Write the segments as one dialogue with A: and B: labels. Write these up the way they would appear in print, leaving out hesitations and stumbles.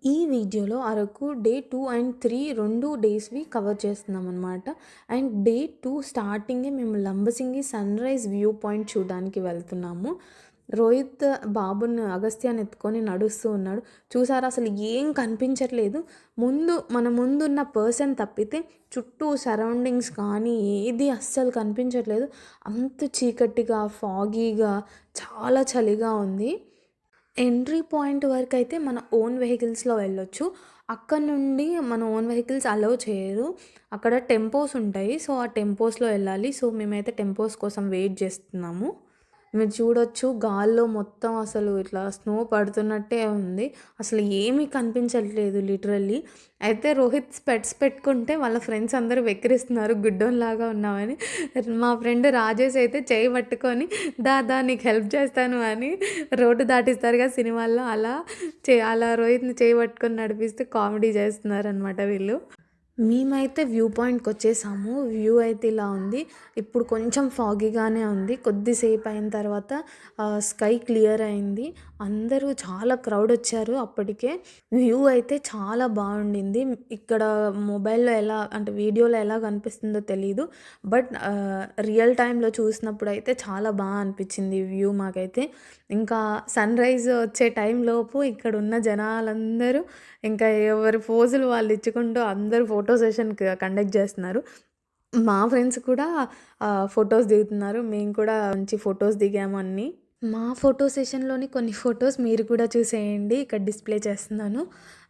A: ఈ వీడియోలో Araku day 2 and 3 2 డేస్‌వి కవర్ చేస్తున్నామనమాట. అండ్ డే 2 స్టార్టింగే మేము లంబసింగి సన్‌రైజ్ వ్యూ పాయింట్ చూడడానికి వెళ్తున్నాము. రోహిత్ బాబుని అగస్త్యాన్ని ఎత్తుకొని నడుస్తూ ఉన్నాడు. చూసారా అసలు ఏం కనిపించట్లేదు. మన ముందున్న పర్సన్ తప్పితే చుట్టూ సరౌండింగ్స్ కానీ ఏది అస్సలు కనిపించట్లేదు. అంత చీకటిగా, ఫాగీగా చాలా చలిగా ఉంది. ఎంట్రీ పాయింట్ వరకైతే మన ఓన్ వెహికల్స్‌లో వెళ్ళొచ్చు. అక్కడ నుండి మన ఓన్ వెహికల్స్ అలౌ చేయరు. అక్కడ టెంపోస్ ఉంటాయి. సో, ఆ టెంపోస్‌లో వెళ్ళాలి. సో, మేమైతే టెంపోస్ కోసం వెయిట్ చేస్తున్నాము. మీరు చూడొచ్చు గాల్లో మొత్తం అసలు ఇట్లా స్నో పడుతున్నట్టే ఉంది. అసలు ఏమీ కనిపించట్లేదు లిటరల్లీ. అయితే రోహిత్ స్పెట్స్ పెట్టుకుంటే వాళ్ళ ఫ్రెండ్స్ అందరూ వెక్కిరిస్తున్నారు గుడ్డోన్‌లాగా ఉన్నావని. మా ఫ్రెండ్ రాజేష్ అయితే చెయ్యి పట్టుకొని దా నీకు హెల్ప్ చేస్తాను అని రోడ్డు దాటిస్తారు కదా సినిమాల్లో అలా రోహిత్‌ని చెయ్యి పట్టుకొని నడిపిస్తూ కామెడీ చేస్తున్నారనమాట వీళ్ళు. మేమైతే వ్యూ పాయింట్‌కొచ్చేసాము. వ్యూ అయితే ఇలా ఉంది. ఇప్పుడు కొంచెం ఫాగీగానే ఉంది. కొద్దిసేపు అయిన తర్వాత స్కై క్లియర్ అయింది. అందరూ చాలా క్రౌడొచ్చారు అప్పటికే. వ్యూ అయితే చాలా బావుండింది. ఇక్కడ మొబైల్‌లో ఎలా అంటే వీడియోలో ఎలా కనిపిస్తుందో తెలీదు. బట్ రియల్ టైమ్‌లో చూసినప్పుడైతే చాలా అనిపిచ్చింది వ్యూ మాకైతే. ఇంకా సన్‌రైజ్ వచ్చే టైంలోపు ఇక్కడున్న జనాలందరూ ఇంకా ఎవరి పోజులు వాళ్ళు ఇచ్చుకుంటూ అందరూ ఫోటో సెషన్ కండక్ట్ చేస్తున్నారు. మా ఫ్రెండ్స్ కూడా ఫోటోస్ దిగుతున్నారు. మేము కూడా మంచి ఫోటోస్ దిగాము అన్నీ. మా ఫోటో సెషన్‌లోని కొన్ని ఫోటోస్ మీరు కూడా చూసేయండి. ఇక్కడ డిస్‌ప్లే చేస్తున్నాను.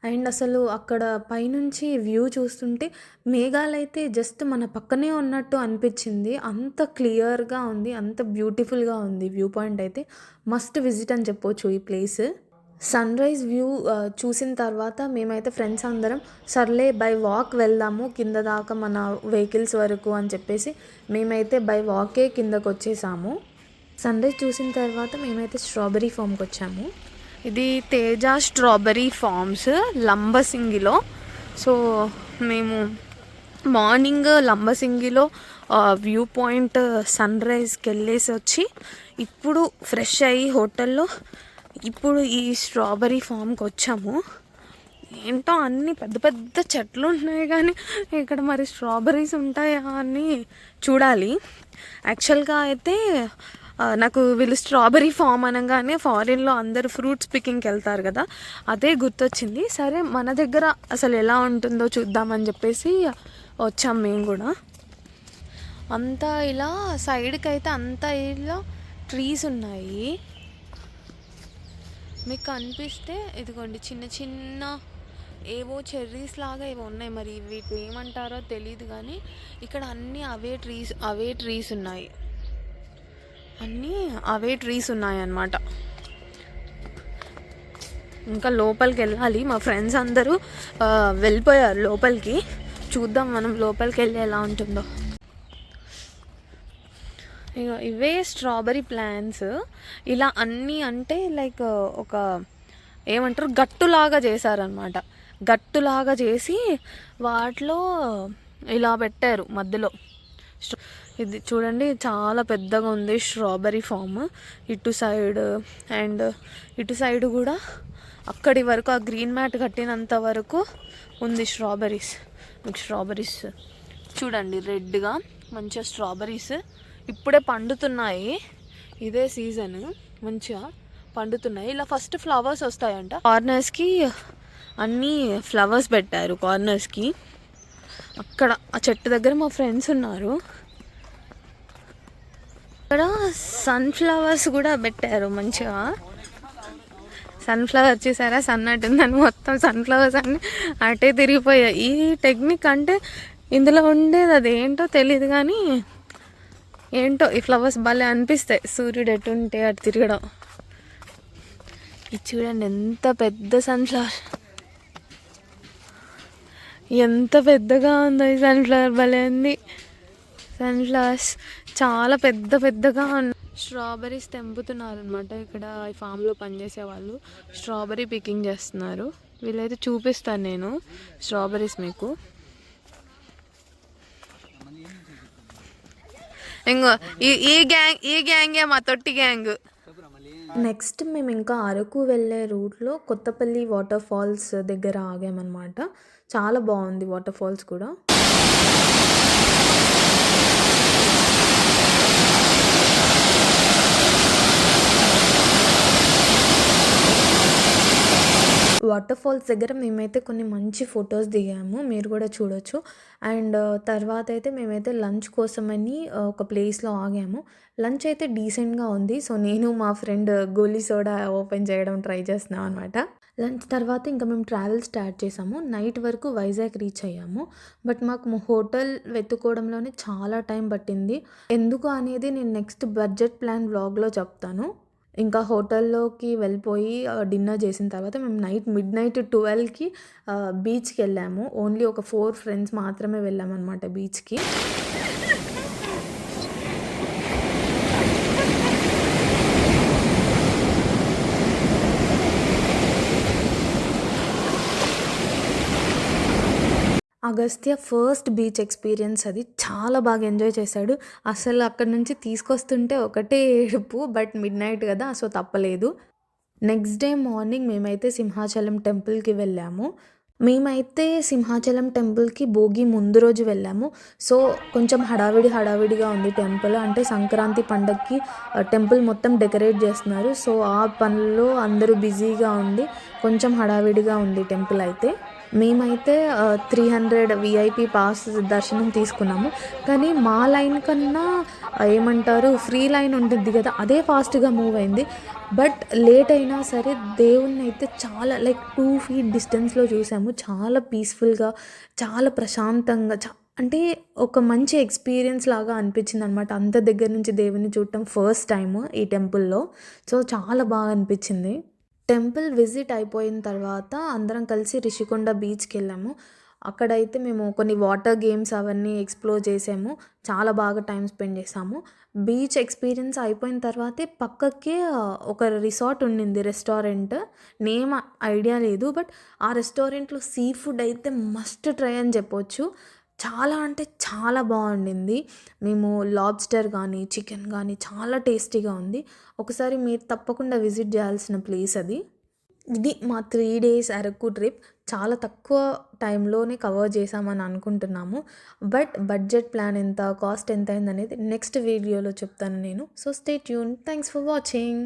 A: అండ్ అసలు అక్కడ పైనుంచి వ్యూ చూస్తుంటే మేఘాలైతే జస్ట్ మన పక్కనే ఉన్నట్టు అనిపించింది. అంత క్లియర్‌గా ఉంది. అంత బ్యూటిఫుల్‌గా ఉంది వ్యూ పాయింట్ అయితే. మస్ట్ విజిట్ అని చెప్పొచ్చు ఈ ప్లేస్. సన్‌రైజ్ వ్యూ చూసిన తర్వాత మేమైతే ఫ్రెండ్స్ అందరం సర్లే బై వాక్ వెళ్దాము కింద దాకా మన వెహికల్స్ వరకు అని చెప్పేసి మేమైతే బై వాకే కిందకొచ్చేసాము. సన్‌రైజ్ చూసిన తర్వాత మేమైతే స్ట్రాబెర్రీ ఫామ్‌కొచ్చాము. ఇది తేజ స్ట్రాబెర్రీ ఫార్మ్స్ లంబసింగిలో. సో, మేము మార్నింగ్ లంబసింగిలో వ్యూ పాయింట్ సన్‌రైజ్‌కి వెళ్ళేసి వచ్చి ఇప్పుడు ఫ్రెష్ అయ్యి హోటల్లో ఇప్పుడు ఈ స్ట్రాబెర్రీ ఫామ్‌కి వచ్చాము. ఏంటో అన్ని పెద్ద పెద్ద చెట్లు ఉన్నాయి కానీ ఇక్కడ మరి స్ట్రాబెర్రీస్ ఉంటాయా అని చూడాలి. యాక్చువల్గా అయితే నాకు వీళ్ళు స్ట్రాబెర్రీ ఫామ్ అనగానే ఫారిన్లో అందరు ఫ్రూట్స్ పికింగ్కి వెళ్తారు కదా, అదే గుర్తొచ్చింది. సరే మన దగ్గర అసలు ఎలా ఉంటుందో చూద్దామని చెప్పేసి వచ్చాం మేము కూడా. అంతా ఇలా సైడ్కి అయితే అంతా ఇలా ట్రీస్ ఉన్నాయి. మీకు కనిపిస్తే ఇదిగోండి చిన్న చిన్న ఏవో చెర్రీస్ లాగా ఏవో ఉన్నాయి. మరి వీటిని ఏమంటారో తెలియదు కానీ ఇక్కడ అన్నీ అవే ట్రీస్ ఉన్నాయి. అన్నీ అవే ట్రీస్ ఉన్నాయన్నమాట. ఇంకా లోపలికి వెళ్ళాలి. మా ఫ్రెండ్స్ అందరూ వెళ్ళిపోయారు లోపలికి. చూద్దాం మనం లోపలికి వెళ్ళి ఎలా ఉంటుందో. ఇక ఇవే స్ట్రాబెర్రీ ప్లాంట్స్. ఇలా అన్నీ అంటే లైక్ ఒక ఏమంటారు గట్టులాగా చేశారనమాట. గట్టులాగా చేసి వాటిలో ఇలా పెట్టారు మధ్యలో. ఇది చూడండి చాలా పెద్దగా ఉంది స్ట్రాబెర్రీ ఫామ్. ఇటు సైడ్ అండ్ ఇటు సైడ్ కూడా అక్కడి వరకు ఆ గ్రీన్ మ్యాట్ కట్టినంత వరకు ఉంది స్ట్రాబెర్రీస్. మీకు స్ట్రాబెర్రీస్ చూడండి రెడ్గా మంచిగా స్ట్రాబెర్రీస్ ఇప్పుడే పండుతున్నాయి. ఇదే సీజన్ మంచిగా పండుతున్నాయి. ఇలా ఫస్ట్ ఫ్లవర్స్ వస్తాయంట. కార్నర్స్కి అన్నీ ఫ్లవర్స్ పెట్టారు కార్నర్స్కి. అక్కడ ఆ చెట్టు దగ్గర మా ఫ్రెండ్స్ ఉన్నారు. అక్కడ సన్ఫ్లవర్స్ కూడా పెట్టారు మంచిగా. సన్ఫ్లవర్ చూసారా, సన్ అటుందని మొత్తం సన్ఫ్లవర్స్ అన్నీ అటే తిరిగిపోయాయి. ఈ టెక్నిక్ అంటే ఇందులో ఉండేది అదేంటో తెలియదు కానీ ఏంటో ఈ ఫ్లవర్స్ భలే అనిపిస్తాయి. సూర్యుడు ఎటు ఉంటే అటు తిరగడం. ఇది చూడండి ఎంత పెద్ద సన్ఫ్లవర్, ఎంత పెద్దగా ఉందో ఈ సన్ఫ్లవర్. భలే ఉంది. సన్ఫ్లవర్స్ చాలా పెద్దగా ఉన్నాయి. స్ట్రాబెర్రీస్ తెంపుతున్నారు అనమాట. ఇక్కడ ఈ ఫామ్లో పనిచేసే వాళ్ళు స్ట్రాబెర్రీ పికింగ్ చేస్తున్నారు. వీళ్ళైతే చూపిస్తాను నేను స్ట్రాబెర్రీస్ మీకు. ఇంకో ఈ గ్యాంగే మా తొట్టి గ్యాంగ్. నెక్స్ట్ మేము ఇంకా అరకు వెళ్ళే రూట్‌లో కొత్తపల్లి వాటర్ ఫాల్స్ దగ్గర ఆగామనమాట. చాలా బావుంది వాటర్ ఫాల్స్ కూడా. వాటర్ ఫాల్స్ దగ్గర మేమైతే కొన్ని మంచి ఫోటోస్ దిగాము. మీరు గూడా చూడొచ్చు. అండ్ తర్వాతయితే మేమైతే లంచ్ కోసమని ఒక ప్లేస్‌లో ఆగాము. లంచ్ అయితే డీసెంట్‌గా ఉంది. సో, నేను మా ఫ్రెండ్ గోలీ సోడా ఓపెన్ చేయడం ట్రై చేస్తున్నాం అనమాట. లంచ్ తర్వాత ఇంక మేము ట్రావెల్ స్టార్ట్ చేసాము. నైట్ వరకు వైజాగ్ రీచ్ అయ్యాము. బట్ మాకు హోటల్ వెతుక్కోవడంలోనే చాలా టైం పట్టింది. ఎందుకు అనేది నేను నెక్స్ట్ బడ్జెట్ ప్లాన్ వ్లాగ్‌లో చెప్తాను. ఇంకా హోటల్లోకి వెళ్ళిపోయి డిన్నర్ చేసిన తర్వాత మేము మిడ్‌నైట్ 12కి బీచ్‌కెళ్ళాము. ఓన్లీ ఒక 4 ఫ్రెండ్స్ మాత్రమే వెళ్ళామనమాట బీచ్‌కి. అగస్త్య ఫస్ట్ బీచ్ ఎక్స్‌పీరియన్స్ అది. చాలా బాగా ఎంజాయ్ చేశాడు. అసలు అక్కడి నుంచి తీసుకొస్తుంటే ఒకటే ఏడుపు. బట్ మిడ్‌నైట్ గదా! సో, తప్పలేదు. నెక్స్ట్ డే మార్నింగ్ మేమైతే సింహాచలం టెంపుల్‌కి వెళ్ళాము. మేమైతే సింహాచలం టెంపుల్‌కి భోగి ముందు రోజు వెళ్ళాము. సో, కొంచెం హడావిడిగా ఉంది టెంపుల్. అంటే సంక్రాంతి పండగకి టెంపుల్ మొత్తం డెకరేట్ చేస్తున్నారు. సో, ఆ పనుల్లో అందరూ బిజీగా ఉండి కొంచెం హడావిడిగా ఉంది టెంపుల్ అయితే. మేమైతే 300 వీఐపీ పాస్ దర్శనం తీసుకున్నాము. కానీ మా లైన్ కన్నా ఏమంటారు ఫ్రీ లైన్ ఉంటుంది గదా! అదే ఫాస్ట్‌గా మూవ్ అయింది. బట్ లేట్ అయినా సరే దేవుడినైతే చాలా లైక్ 2 ఫీట్ డిస్టెన్స్‌లో చూసాము. చాలా పీస్‌ఫుల్‌గా, చాలా ప్రశాంతంగా అంటే ఒక మంచి ఎక్స్‌పీరియన్స్ లాగా అనిపించిందనమాట. అంత దగ్గర నుంచి దేవుడిని చూడటం ఫస్ట్ టైము ఈ టెంపుల్‌లో. సో, చాలా బాగా అనిపించింది. టెంపుల్ విజిట్ అయిపోయిన తర్వాత అందరం కలిసి రిషికొండ బీచ్‌కెళ్ళాము. అక్కడైతే మేము కొన్ని వాటర్ గేమ్స్ అవన్నీ ఎక్స్‌ప్లోర్ చేసాము. చాలా బాగా టైమ్ స్పెండ్ చేసాము. బీచ్ ఎక్స్‌పీరియన్స్ అయిపోయిన తర్వాతే పక్కకే ఒక రిసార్ట్ ఉండింది రెస్టారెంట్. నేమ్ ఐడియా లేదు. బట్ ఆ రెస్టారెంట్‌లో సీ ఫుడ్ అయితే మస్ట్ ట్రై అని చెప్పొచ్చు. చాలా అంటే చాలా బావుండింది. మేము లాబ్స్టర్ గానీ, చికెన్ గానీ చాలా టేస్టీగా ఉంది. ఒకసారి మీరు తప్పకుండా విజిట్ చేయాల్సిన ప్లేస్ అది. ఇది మా 3 డేస్ అరకు ట్రిప్. చాలా తక్కువ టైంలోనే కవర్ చేశామని అనుకుంటున్నాము. బట్ బడ్జెట్ ప్లాన్ ఎంత, కాస్ట్ ఎంత అయిందనేది నెక్స్ట్ వీడియోలో చెప్తాను నేను. So, stay tuned. Thanks for watching.